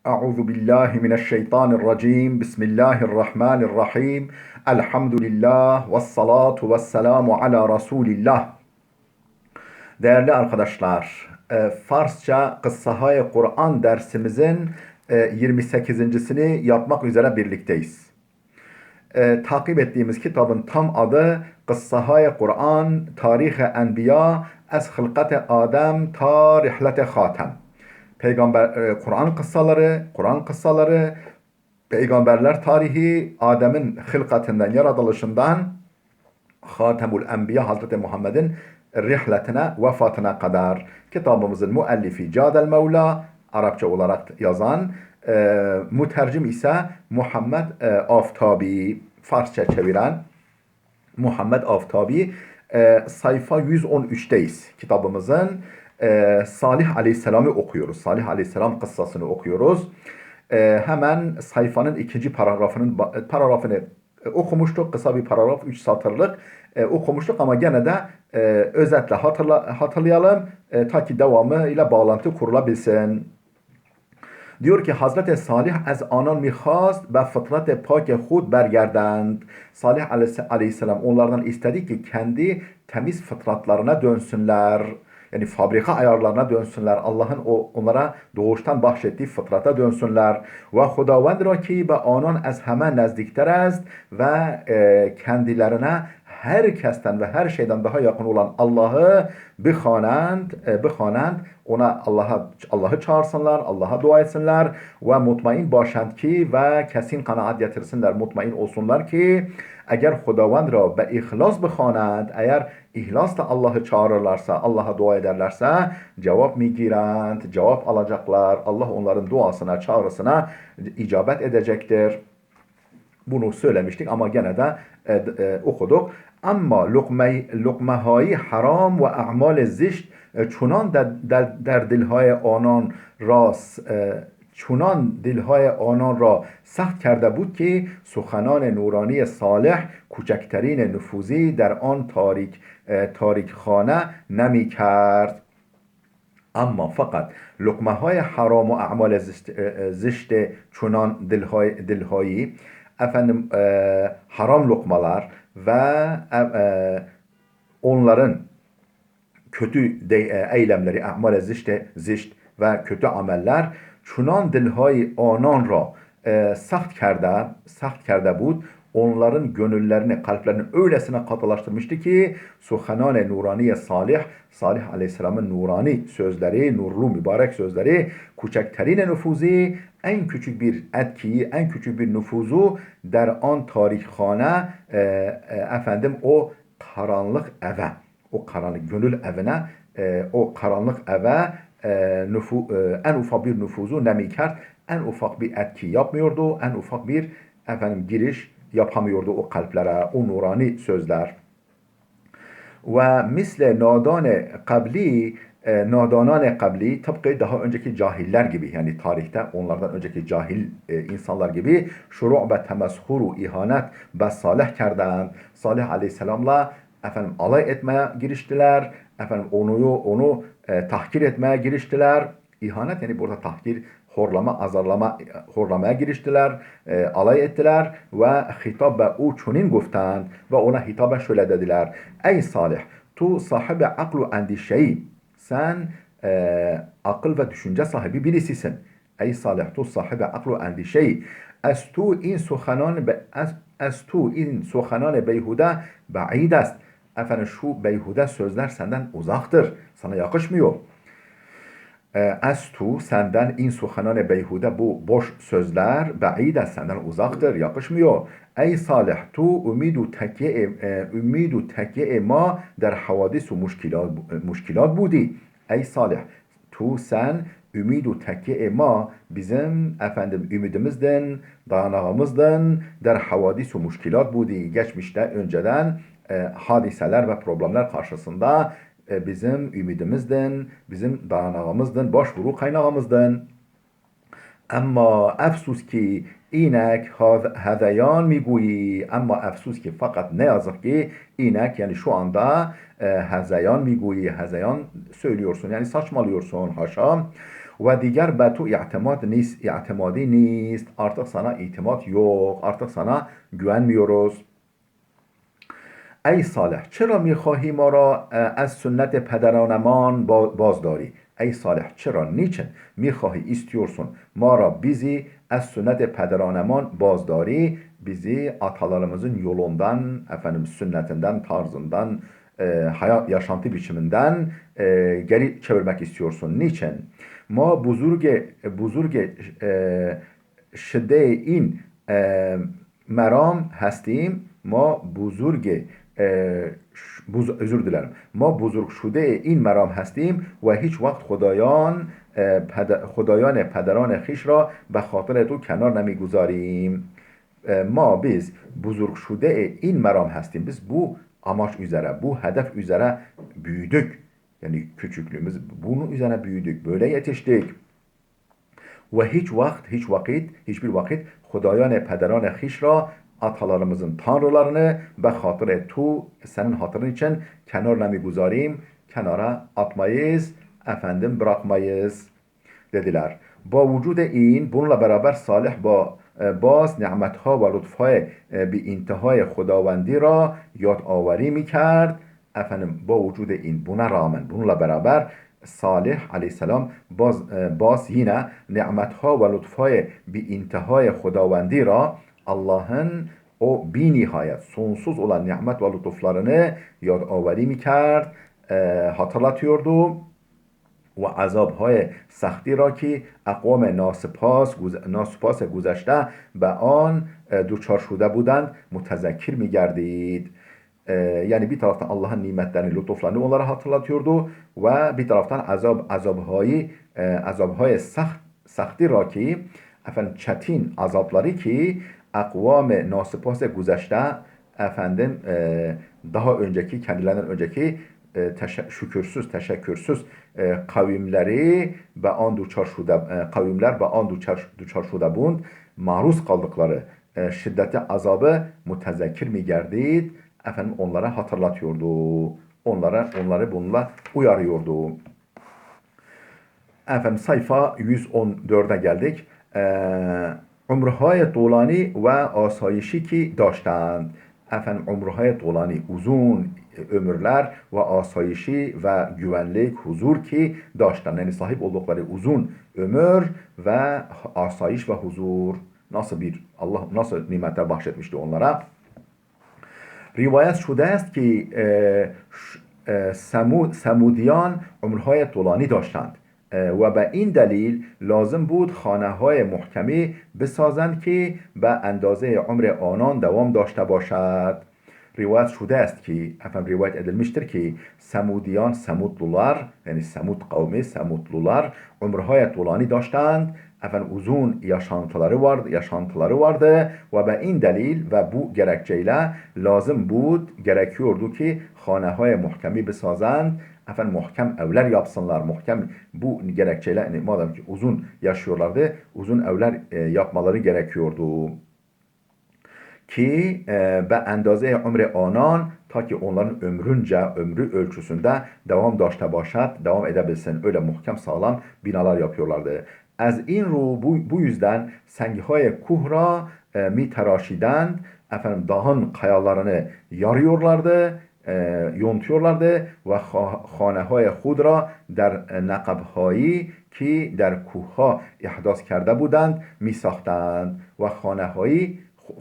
Euzu billahi mineşşeytanirracim. Bismillahirrahmanirrahim. Elhamdülillah ve salatu ve selamu ala Resulillah. Değerli arkadaşlar, Farsça Kıssahâ-i Kur'an dersimizin 28.sini yapmak üzere birlikteyiz. Takip ettiğimiz kitabın tam adı Kıssahâ-i Kur'an, Tarih-i Enbiya, Ez Hılkat-i Adem, Ta Rihlet-i Hatem. Kur'an kıssaları, peygamberler tarihi, Adem'in hılkatinden, yaratılışından Hatemul Enbiya Hazreti Muhammed'in rihletine, vefatına kadar. Kitabımızın müellifi Cadel Mevla, Arapça olarak yazan, mütercim ise Muhammed Aftabi, Farsça çeviren Muhammed Aftabi. Sayfa 113'teyiz kitabımızın. Salih Aleyhisselam'ı okuyoruz. Salih Aleyhisselam kıssasını okuyoruz. Hemen sayfanın ikinci paragrafını okumuştuk. Kısa bir paragraf, 3 satırlık okumuştuk ama gene de özetle hatırlayalım ta ki devamı ile bağlantı kurulabilsin. Diyor ki Hazreti Salih az anan mikhast ve fıtrat-ı pak khud bergerdand. Salih aleyhisselam onlardan istedi ki kendi temiz fıtratlarına dönsünler. Yani fabrika ayarlarına dönsünler. Allah'ın onlara doğuştan bahşettiği fıtrata dönsünler. Ve Hudavand ra ki be anan az hemen nezdikter است ve kendilerine herkesten ve her şeyden daha yakın olan Allah'ı bıxanand, ona Allah'ı çağırsınlar, Allah'a dua etsinler ve mutmain başand ki ve kesin kanaat getirsinler, mutmain olsunlar ki eğer Hudavand ra be ihlas bıxanand, eğer ihlasla Allah'ı çağırırlarsa, Allah'a dua ederlerse cevap migirand, cevap alacaklar. Allah onların duasına, çağrısına icabet edecektir. Bunu söylemiştik ama gene de okuduk. Ama lokmehâyi haram ve a'mal zişt çunan در دلهای آنان را سخت کرده بود که سخنان نورانی صالح کوچکترین نفوذی در آن تاریک خانه نمی کرد. Ama fakat lokmaهای haram و اعمال زشت çunan dilhayı efendim haram lokmalar ve onların kötü eylemleri, a'mal zişt ve kötü ameller çunan dilhay anan ra saht kerde bud, onların gönüllerini, kalplerini öylesine katılaştırmıştı ki suhanan nuraniye Salih Aleyhisselam'ın nurani sözleri, nurlu mübarek sözleri küçükterin nüfuzi, en küçük bir etkiyi, en küçük bir nüfuzu der an tarikhane efendim o karanlık eve, o karanlık gönül evine, o karanlık eve en ufak bir nüfuzu nemikert, en ufak bir etki yapmıyordu, en ufak bir efendim giriş yapamıyordu o kalplere, o nurani sözler. Ve misle nadanane kabli tıpkı daha önceki cahiller gibi, yani tarihte onlardan önceki cahil insanlar gibi şuru' ve temeshuru ihanet ve salih kerden, Salih Aleyhisselam'la efendim alay etmeye giriştiler, efendim onu tahkir etmeye giriştiler. İhanet yani burada tahkir, horlama, azarlama, horlamaya giriştiler, alay ettiler ve hitabe o çunin guftan ve ona hitaben şöyle dediler: ey Salih, tu sahibi aklu endişeyi, sen akıl ve düşünce sahibi birisisin. Ey Salih, tu sahibi aklu endişeyi, estu in suhanan beyhude ba'id est. Efendim şu beyhude sözler senden uzaktır, sana yakışmıyor. Estu senden, in suhanan beyhude, bu boş sözler, ba'ide senden uzaktır, yakışmıyor. Ey Salih, tu ümidu tekiye ma der havadis u muşkilat budi. Ey Salih, tu sen ümidu tekiye ma, bizim efendim ümidimizdin, dayanağımızdın, der havadis u muşkilat budi, geçmişte önceden hadiseler ve problemler karşısında bizim ümidimizdin, bizim dayanağımızdın, başvuru kaynağımızdın. Ama efsus ki inek hezeyan miguyi, ama efsus ki fakat ne yazık ki inek, yani şu anda hezeyan miguyi, hezeyan söylüyorsun, yani saçmalıyorsun, haşa. و دیگر به تو اعتمادی نیست. Artık sana itimat yok. Artık sana güvenmiyoruz. ای صالح چرا میخواهی ما را از سنت پدرانمان بازداری؟ ey Salih çera niçin mihahi istiyorsun mara bizi es sünnet pederaneman bazdari bizi atalarımızın yolundan efendim sünnetinden tarzından hayat yaşantı biçiminden geri çevirmek istiyorsun. Niçin? Ma buzurge şidde in meram هستیم ما بزرگ özür dilerim ما بزرگ شده این مرام هستیم و هیچ وقت خدایان پدران خیش را به خاطر تو کنار نمیگذاریم. biz buzurg şude in meram هستیم. Biz bu amaç üzere, bu hedef üzere büyüdük. Yani küçüklüğümüz bunun üzerine büyüdük. Böyle yetiştik. Ve hiçbir vakit خدایان پدران خیش را atalarımızın tanrılarını به خاطر tu senin hatırın için kenar nemiگذاریم kenara atmayız efendim bırakmayız dediler. با وجود این bununla beraber Salih باز نعمتها و لطفهای بی انتهای خداوندی را یاد آوری میکرد. efendim با وجود این buna rağmen bununla beraber Salih aleyhisselam باز yine nimetha ve lütfaya bi intihaya خداوندی را Allah'ın o bi nihayet sonsuz olan nimet ve lütuflarını yad averi mikerd, hatırlatıyordu. و عذابهای سختی را که اقوام ناسپاس گذشته به آن دوچار شده بودند متذکر میگردید. Yani bir taraftan Allah'ın nimetlerini, lütuflarını onlara hatırlatıyordu ve bir taraftan azabهای سختی را که efendim çetin azapları ki akvam nasıpas گذشته efendim daha önceki kendilerinden önceki teşekkürsüz kavimleri ve an kavimler ve an duçar şude bund maruz kaldıkları şiddetli azabı mütezekkir mi gerdid efendim onlara hatırlatıyordu. Onları bununla uyarıyordu. Efendim sayfa 114'e geldik. Umrهای طولانی و آسایشی که داشتند. Efendim umrهای طولانی uzun ömürler ve asayişi ve güvenlik, huzur ki dاشتند. Yani sahip oldukları uzun ömür ve asayiş ve huzur. Allah nasıl nimetler bahşetmişti onlara. Rivayet şude است ki سمودیان عمرهای طولانی داشتند و به این دلیل لازم بود خانه های محکمی بسازند که به اندازه عمر آنان دوام داشته باشد. Rivayet şude است ki efendim rivayet edilmiştir ki Semudlular yani Semud kavmi Semudlular umrهای طولانی داشتند. Efendim uzun yaşantıları vardı ve be in delil ve bu gerekçeyle lazım bud gerekiyordu ki hanehay muhkemi besazand. Efendim muhkem evler yapsınlar. Muhkem bu gerekçeyle yani madem ki uzun yaşıyorlardı uzun evler yapmaları gerekiyordu. Ki be endaze ömre anan ta ki onların ömrü ölçüsünde devam edebilsin. Öyle muhkem sağlam binalar yapıyorlardı. از این رو bu yüzden sengهای کوه را می تراشیدند. Efendim dağın kayalarını yarıyorlardı, yontuyorlardı ve خانه‌های خود را در نقب‌هایی که در کوه‌ها احداث کرده بودند می ساختند و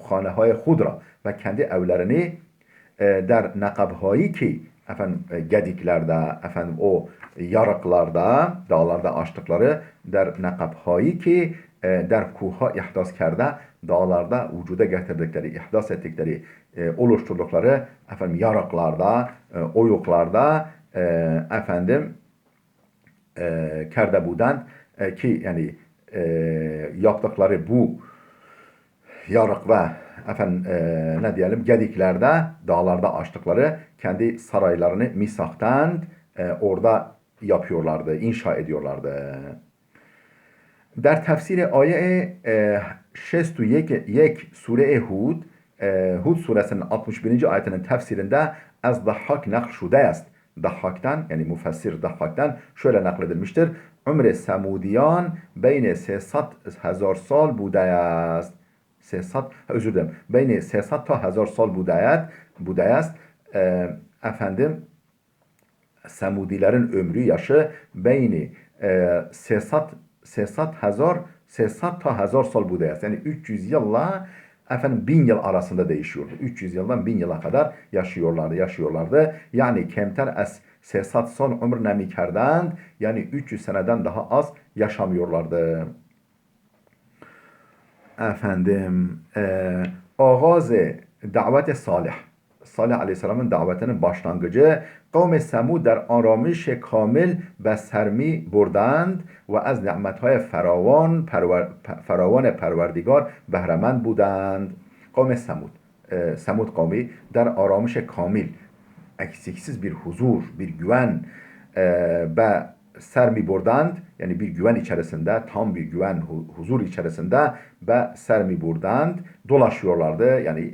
خانه‌های خود را ve kendi evlerini در نقب‌هایی ki efendim gediklerde efendim o yarıklarda dağlarda açtıkları der nakabhayı ki der kuha ihdas kerde dağlarda vücuda getirdikleri ihdas ettikleri oluşturdukları efendim yarıklarda oyuklarda efendim kerde budan ki yani yaptıkları bu yarık ve efendim ne diyelim gediklerde dağlarda açtıkları kendi saraylarını misaktan orada yapıyorlardı, inşa ediyorlardı. Der tefsir ayet 61 sure Hud suresinin 61. ayetinin tefsirinde az Dahhak nakl şude است. Dahhak'tan yani müfessir Dahhak'tan şöyle nakledilmiştir. عمر سمودیان بین 300 هزار سال بوده است. 300 özür dilerim. بین 300 تا 1000 سال بوده است. Efendim Semudilerin ömrü yaşı beyni 300 ta 1000 sal budi است. Yani 300 yılla 1000 yıl arasında değişiyordu. 300 yıldan 1000 yıla kadar yaşıyorlardı. Yani kemter az 300 sal ömür nemi kerdend. Yani 300 seneden daha az yaşamıyorlardı. Efendim ağaz davet Salih. Salih Aleyhisselam'ın davetinin başlangıcı kavm Semud در آرامش کامل و سرمی بردند و از نعمتهای فراوان پروردگار بهره‌مند بودند. قوم Semud kavmi در آرامش کامل eksiksiz bir huzur, bir güven ve sermi burdand, yani bir güven içerisinde, tam bir güven, huzur içerisinde ve sermi burdand dolaşıyorlardı, yani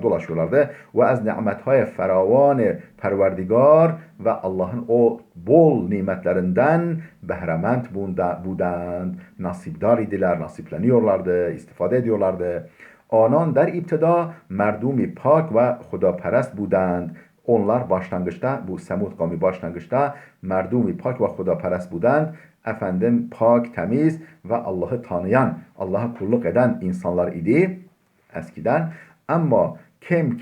dolaşıyorlardı. Ve az nimethay feravan perverdigar ve Allah'ın o bol nimetlerinden behrement budand, nasipdar idiler, nasipleniyorlardı, istifade ediyorlardı. Anan der iptida merdumi pak ve hudaperest budand. Onlar başlangıçta, bu Semud kavmi başlangıçta merdumi pak ve hudaperest budand. Efendim pak, temiz ve Allah'ı tanıyan, Allah'a kulluk eden insanlar idi eskiden. Ama kem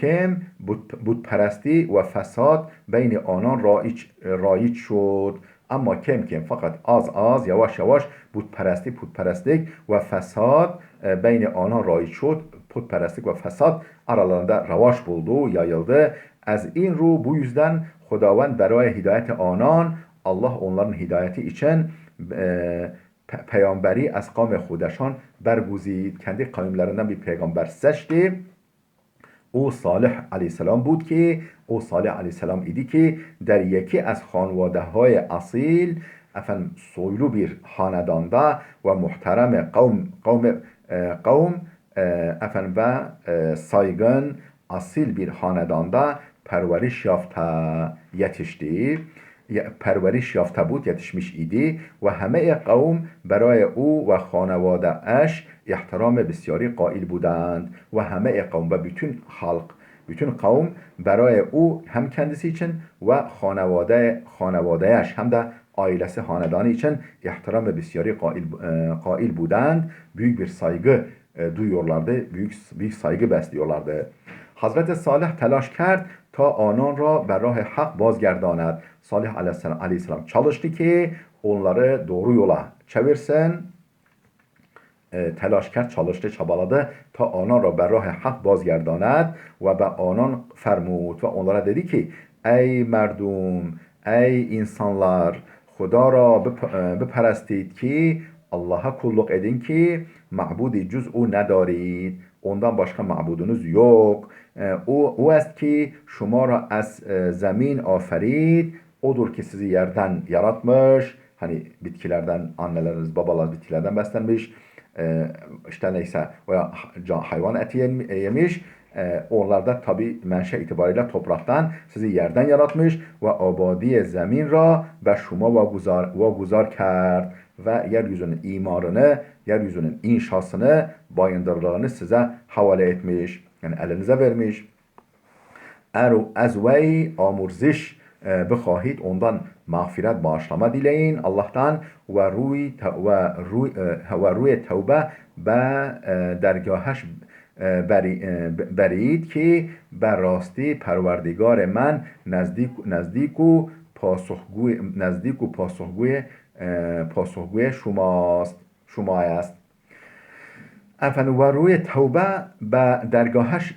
butperesti ve fesat beyni anan raiç şud. Ama kem fakat az yavaş putperestlik ve fesat beyni anan raiç şud. Putperestlik ve fesat aralarında ravaş buldu, yayıldı. Az in ru bu yüzden Hudavand beraya hidayet anan, Allah onların hidayeti için peygamberi az kavm Hudeşan berguzid. Kendi kavimlerinden bir peygamber seçti. O Salih Aleyhisselam بود ki, o Salih Aleyhisselam idi ki در یکی از خانواده‌های اصیل efendim soylu bir hanedanda ve muhterem kavm efendim ve saygın asil bir hanedanda perveriş yafta بود yetişmiş idi ve همه قوم برای او و خانواده اش احترام بسیاری قائل بودند ve همه قوم ve bütün kavm برای او hem kendisi için ve خانوادهش hem de ailesi hanedanı için ihtiram ve besyari kail budand, büyük bir saygı duyuyorlardı, büyük saygı besliyorlardı. Hazreti Salih telaş kerd ta anan ra ber rah hak bazgerdanet. Salih aleyhisselam çalıştı ki onları doğru yola çevirsin. تلاش کرد، çalıştı, çabaladı ta آنان را بر راه حق بازگرداند و به آنان فرمود و onlara dedi ki ey merdum, ey insanlar, خدا را بپرستید ki Allah'a kulluk edin ki ma'budi cüz'u ندارید, ondan başka ma'budunuz yok. O است ki şuma را از zemin آفرید, odur ki sizi yerden yaratmış. Hani bitkilerden, anneleriniz, babalarınız bitkilerden beslenmiş. İşte neyse veya hayvan eti yemiş. Onlar da tabi menşe itibariyle topraktan, sizi yerden yaratmış ve abadi zemin ra ve şuma ve guzar kerd ve yeryüzünün imarını, yeryüzünün inşasını, bayındırlığını size havale etmiş. Yani elinize vermiş. Ezvey amurziş بخواهید ondan mağfiret, bağışlama dileyin Allah'tan ve ruy tevbe ve dergahش برید ki بر راستی پروردگار من نزدیک و پاسخگوی شما است. efendim ve ruy tevbe به درگاهش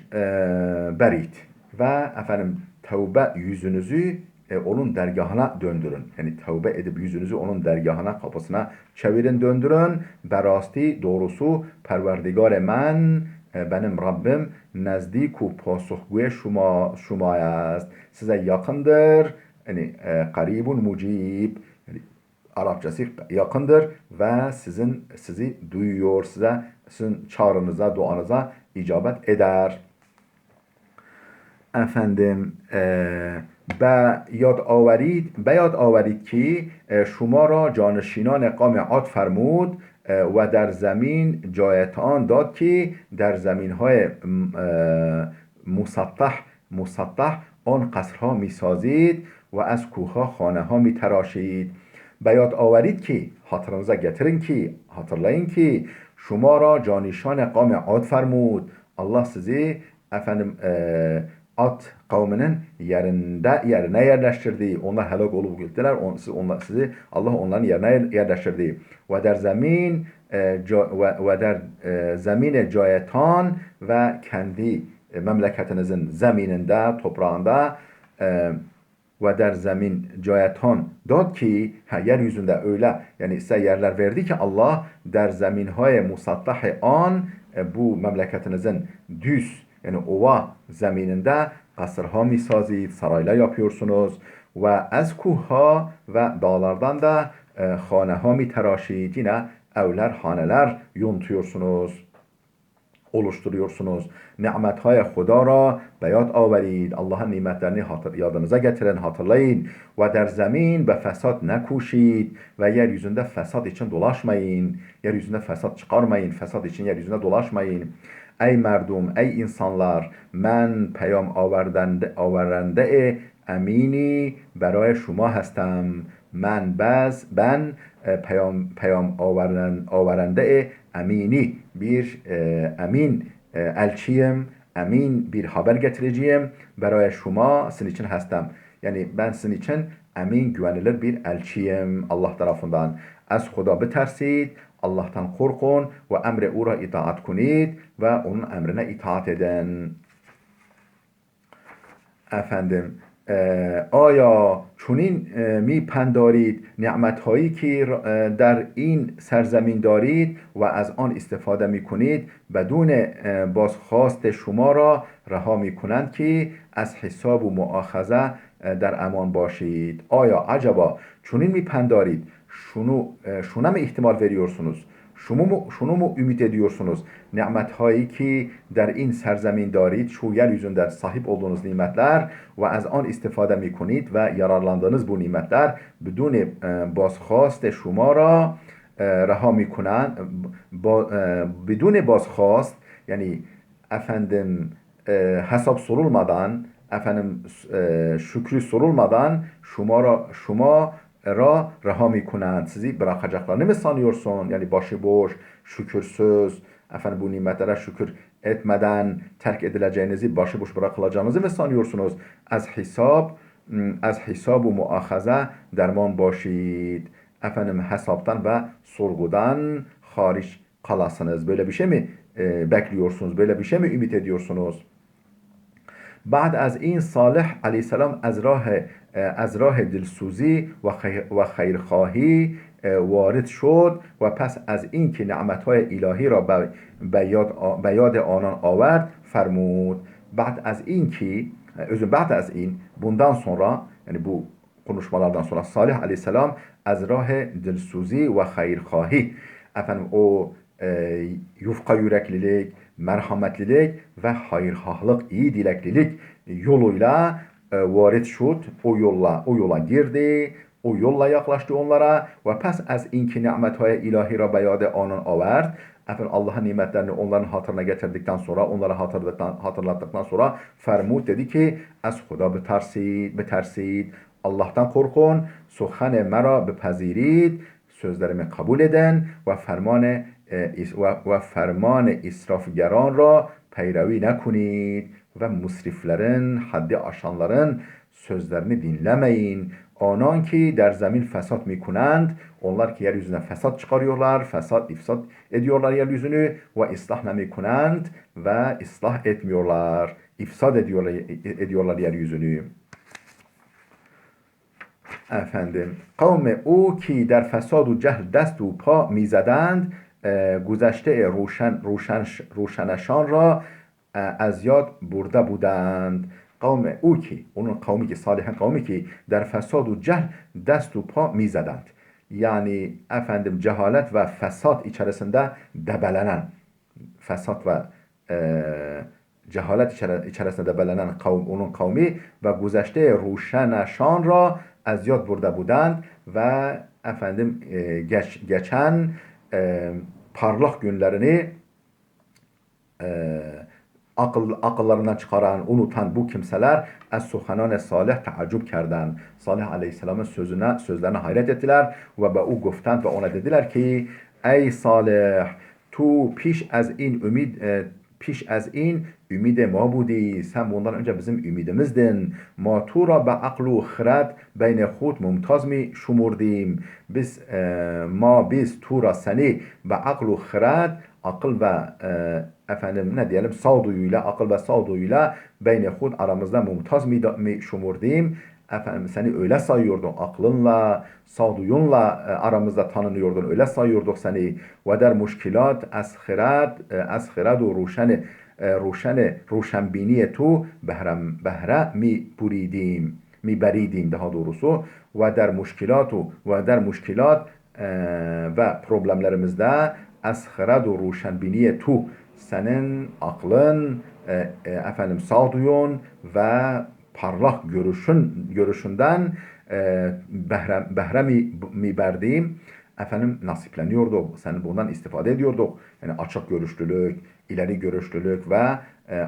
برید ve efendim tevbe yüzünüzü onun dergahına döndürün. Yani tevbe edip yüzünüzü onun dergahına, kapısına çevirin, döndürün. Berasti, doğrusu perverdigar men, benim Rabbim nezdiku pasuhguye şuma است. Size yakındır. Yani qaribun mucib. Yani Arapçası yakındır ve sizi duyuyor, sizin çağrınıza, duanıza icabet eder. Efendim به یاد آورید که شما را جانشینان قوم عاد فرمود و در زمین جایتان داد که در زمین های مسطح آن قصرها می سازید و از کوه خانه ها می تراشید. به یاد آورید که hatırlayın ki şuma ra canişan kavmi Ad فرمود. Allah sizi efendim Ad kavminin yerine yerleştirdi. Onlar helak olup gittiler. Allah onların yerine yerleştirdi. Ve der zemin zemine cayatan ve kendi memleketinizin zemininde, toprağında ve der zemin cayatan dad ki yeryüzünde öyle yani size yerler verdi ki Allah der zeminhay musattah an bu memleketinizin düz yani ova zemininde kasırha mi sazid, saraylar yapıyorsunuz ve az kuha ve dağlardan da haneha mi teraşid, yine evler, haneler yontuyorsunuz, oluşturuyorsunuz. Nimetهای خدا را به یاد آورید. Allah'ın nimetlerini yadınıza getirin, hatırlayın. Ve der zemin به فساد نکوشید و yeryüzünde fesat için dolaşmayın. Yeryüzünde fesat çıkarmayın. Fesat için yeryüzünde dolaşmayın. Ey merdum, ey insanlar, من پیام آورنده امینی برای شما هستم. من پیام آورنده امینی bir emin elçiyim, emin bir haber getireceğim. Beraya şuma, sizin için hastam. Yani ben sizin için emin, güvenilir bir elçiyim Allah tarafından. Az Xuda betersid, Allah'tan korkun ve emre ura itaat kunid ve onun emrine itaat edin. Efendim, آیا چنین می پندارید نعمتهایی که در این سرزمین دارید و از آن استفاده می کنید بدون بازخواست شما را رها می کنند که از حساب و مؤاخذه در امان باشید. آیا عجبا çunun mi پندارید şuna mı ihtimal veriyorsunuz? Şunu mu ümit ediyorsunuz? Nimetهایی ki در این سرزمین دارید, şu yeryüzünde sahip olduğunuz nimetler ve az an istifade mi کنید ve yararlandığınız bu nimetler بدون بازخواست شما را رها می کنند. بدون بازخواست yani efendim hesap sorulmadan, efendim şükrü sorulmadan şuma raha mi kunand, sizi bırakacaklarını mı sanıyorsun? Yani başıboş, şükürsüz, efendim bu nimetlere şükür etmeden terk edileceğinizi, başıboş bırakılacağınızı mı sanıyorsunuz? Az hesab و muahaze derman başid. Efendim hesaptan ve sorgudan hariç kalasınız. Böyle bir şey mi bekliyorsunuz? Böyle bir şey mi ümit ediyorsunuz? بعد از این صالح علیه السلام از راه دلسوزی و خیرخواهی وارد شد و پس از این که نعمتهای الهی را به یاد آنان آورد فرمود. بعد از این bundan sonra yani bu konuşmalardan sonra Salih aleyhisselam az rah dilsuzi ve hayırkhahi, efendim o yufka yüreklilik, merhametlilik ve hayırhahlık, iyi dileklilik yoluyla varit şud, o yola girdi, o yolla yaklaştı onlara ve pes az inki nimetهای ilahi ra beyade anan averd. Efendim Allah'ın nimetlerini onların hatırına getirdikten sonra, onlara hatırlattıktan sonra fermud dedi ki az Xuda betersid, Allah'tan korkun, سخن مرا بپذیرید, sözlerimi kabul edin ve ferman israfgərان را پیروی نکنید ve musriflerin, haddi aşanların sözlerini dinlemeyin. Anan ki der zemin fesat mikunand, onlar ki yeryüzüne fesat çıkarıyorlar, ifsad ediyorlar yeryüzünü ve ıslah nemikunand ve ıslah etmiyorlar, ifsad ediyorlar yeryüzünü. Efendim, kavme o ki der fesad و جهل دست و پا میزدند گذشته روشنشان را از یاد برده بودند. قوم او ki, onun kavmi ki, salihin kavmi ki der fesad و جهل dest و pa میزدند. Yani efendim cehalet ve fesat içerisinde debelenen, fesat ve cehalet içerisinde belenen onun kavmi ve güzeşte روشنشان را از یاد برده بودند ve efendim geçen parlak günlerini akıllarından çıkaran, unutan bu kimseler Es-Suhanan Salih teaccüp kerden. Salih Aleyhisselam'ın sözlerine hayret ettiler ve o guftand ve ona dediler ki ey Salih tu پیش از این ümid ما بودی sen bundan önce bizim ümidimizdin ما تو را به عقل و خرد بین خود ممتاز می شمردیم biz tu ra seni ve aklu خرد akıl ve efendim ne diyelim sağduyuyla akıl ve sağduyuyla beyne hud aramızda mumtaz mi şumurdim efendim seni öyle sayıyorduk aklınla sağduyunla aramızda tanınıyordun öyle sayıyorduk seni ve der muşkilat az خرد و روشنبینی تو بهره می بریدیم daha doğrusu ve der muşkilat ve problemlerimizde az خرد و روشنبینی تو senin aklın efendim sağduyun ve parlak görüşünden behre mi berdim efendim nasipleniyorduk. Sen bundan istifade ediyorduk. Yani açık görüşlülük, ileri görüşlülük ve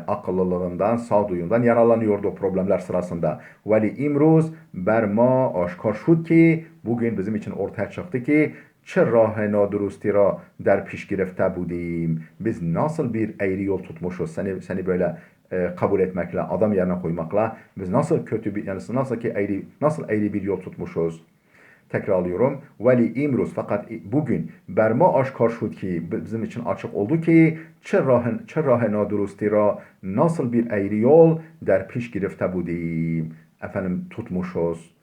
akıllılığından, sağduyundan yararlanıyorduk problemler sırasında. Veli imruz berma aşkar şud ki bugün bizim için ortaya çıktı ki çe rah nadurusti ra der piş girefte budیم. Biz nasıl bir eğri yol tutmuşuz. Seni böyle kabul etmekle, adam yerine koymakla biz nasıl kötü bir yani nasıl eğri bir yol tutmuşuz. Tekrarlıyorum. Veli imruz fakat bugün berma aşkar şud ki bizim için açık oldu ki çe rah nadurusti ra nasıl bir eğri yol der piş girefte budیم. Efendim tutmuşuz.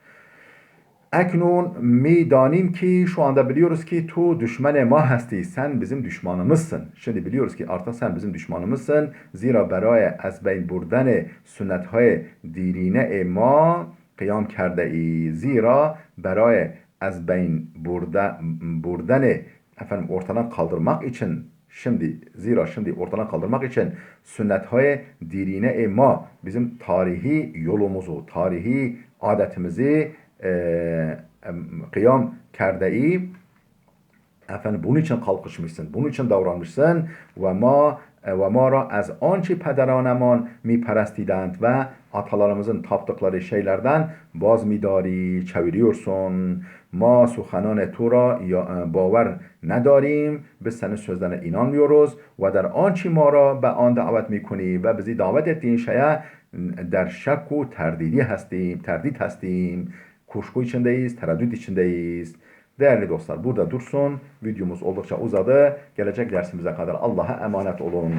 Eknun mi danim ki şu anda biliyoruz ki tu düşmane ma hasti sen bizim düşmanımızsın. Şimdi biliyoruz ki artık sen bizim düşmanımızsın. Zira برای از بین بردن سنت های دیرینه ما قیام کرده ای. Zira برای از بین بردن efendim ortadan kaldırmak için şimdi ortadan kaldırmak için sünnet-hay dirine ma bizim tarihi yolumuzu, tarihi adetimizi kıyam kerdeyi efendim bunun için kalkışmışsın, bunun için davranmışsın ve ma ra az ançe pederanman mi perestident ve atalarımızın taptıkları şeylerden baz midari çeviriyorsun. Ma suhanan tu ra baver nedarim biz senin sözlerine inanmıyoruz ve der ançe ma ra be an davet mikuni ve bizi davet ettiğin şeye der şek و terdit hastیم. Kuşku içindeyiz, tereddüt içindeyiz. Değerli dostlar burada dursun. Videomuz oldukça uzadı. Gelecek dersimize kadar Allah'a emanet olun.